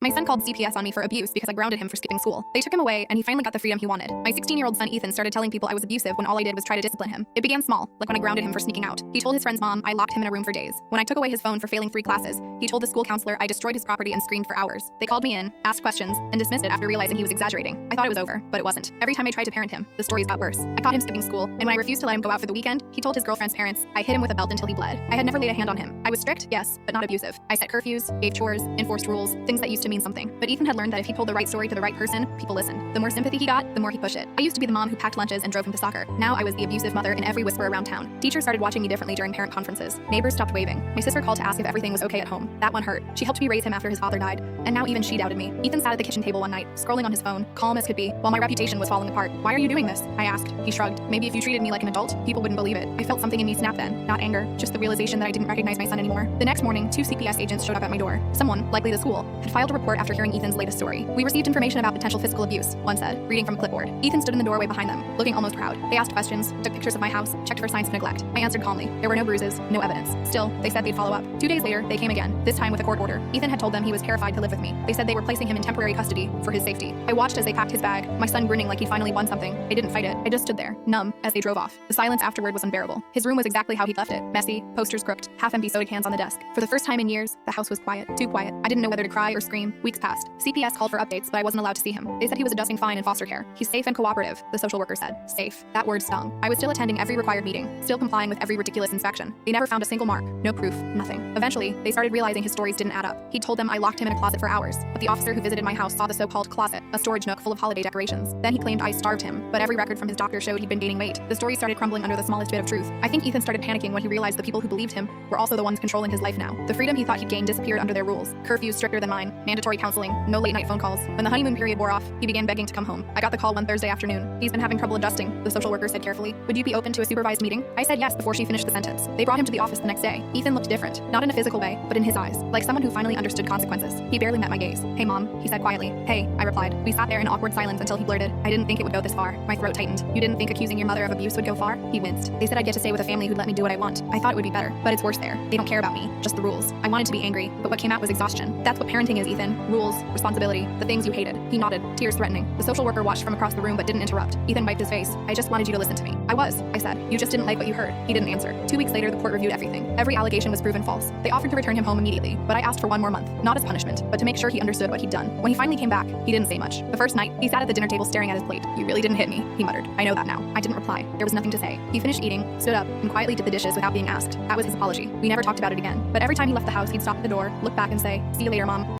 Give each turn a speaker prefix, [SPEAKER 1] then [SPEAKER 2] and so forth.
[SPEAKER 1] My son called CPS on me for abuse because I grounded him for skipping school. They took him away, and he finally got the freedom he wanted. My 16-year-old son Ethan started telling people I was abusive when all I did was try to discipline him. It began small, like when I grounded him for sneaking out. He told his friend's mom I locked him in a room for days. When I took away his phone for failing 3 classes, he told the school counselor I destroyed his property and screamed for hours. They called me in, asked questions, and dismissed it after realizing he was exaggerating. I thought it was over, but it wasn't. Every time I tried to parent him, the stories got worse. I caught him skipping school, and when I refused to let him go out for the weekend, he told his girlfriend's parents I hit him with a belt until he bled. I had never laid a hand on him. I was strict, yes, but not abusive. I set curfews, gave chores, enforced rules, things that used to mean something. But Ethan had learned that if he told the right story to the right person, people listened. The more sympathy he got, the more he pushed it. I used to be the mom who packed lunches and drove him to soccer. Now I was the abusive mother in every whisper around town. Teachers started watching me differently during parent conferences. Neighbors stopped waving. My sister called to ask if everything was okay at home. That one hurt. She helped me raise him after his father died, and now even she doubted me. Ethan sat at the kitchen table one night, scrolling on his phone, calm as could be, while my reputation was falling apart. "Why are you doing this?" I asked. He shrugged. "Maybe if you treated me like an adult, people wouldn't believe it." I felt something in me snap then. Not anger, just the realization that I didn't recognize my son anymore. The next morning, 2 CPS agents showed up at my door. Someone, likely the school, had filed a report after hearing Ethan's latest story. "We received information about potential physical abuse," one said, reading from a clipboard. Ethan stood in the doorway behind them, looking almost proud. They asked questions, took pictures of my house, checked for signs of neglect. I answered calmly. There were no bruises, no evidence. Still, they said they'd follow up. 2 days later, they came again, this time with a court order. Ethan had told them he was terrified to live with me. They said they were placing him in temporary custody for his safety. I watched as they packed his bag, my son grinning like he'd finally won something. I didn't fight it. I just stood there, numb, as they drove off. The silence afterward was unbearable. His room was exactly how he'd left it. Messy, posters crooked, half-empty soda cans on the desk. For the first time in years, the house was quiet. Too quiet. I didn't know whether to cry or scream. Weeks passed. CPS called for updates, but I wasn't allowed to see him. They said he was adjusting fine in foster care. "He's safe and cooperative," the social worker said. Safe. That word stung. I was still attending every required meeting, still complying with every ridiculous inspection. They never found a single mark. No proof. Nothing. Eventually, they started realizing his stories didn't add up. He told them I locked him in a closet for hours, but the officer who visited my house saw the so-called closet, a storage nook full of holiday decorations. Then he claimed I starved him, but every record from his doctor showed he'd been gaining weight. The story started crumbling under the smallest bit of truth. I think Ethan started panicking when he realized the people who believed him were also the ones controlling his life now. The freedom he thought he'd gained disappeared under their rules. Curfews stricter than mine, mandatory counseling, no late-night phone calls. When the honeymoon period wore off, he began begging to come home. I got the call one Thursday afternoon. "He's been having trouble adjusting," the social worker said carefully. "Would you be open to a supervised meeting?" I said yes before she finished the sentence. They brought him to the office the next day. Ethan looked different, not in a physical way, but in his eyes, like someone who finally understood consequences. He barely met my gaze. "Hey, Mom," he said quietly. "Hey," I replied. We sat there in awkward silence until he blurted, "I didn't think it would go this far." My throat tightened. "You didn't think accusing your mother of abuse would go far?" He winced. "They said I'd get to stay with a family who'd let me do what I want. I thought it would be better, but it's worse there. They don't care about me, just the rules." I wanted to be angry, but what came out was exhaustion. That's what parenting is, Ethan. Rules, responsibility, the things you hated. He nodded, tears threatening. The social worker watched from across the room but didn't interrupt. Ethan wiped his face. "I just wanted you to listen to me." "I was," I said. "You just didn't like what you heard." He didn't answer. 2 weeks later, the court reviewed everything. Every allegation was proven false. They offered to return him home immediately, but I asked for 1 more month, not as punishment, but to make sure he understood what he'd done. When he finally came back, he didn't say much. The first night, he sat at the dinner table staring at his plate. "You really didn't hit me," he muttered. "I know that now." I didn't reply. There was nothing to say. He finished eating, stood up, and quietly did the dishes without being asked. That was his apology. We never talked about it again. But every time he left the house, he'd stop at the door, look back and say, "See you later, Mom."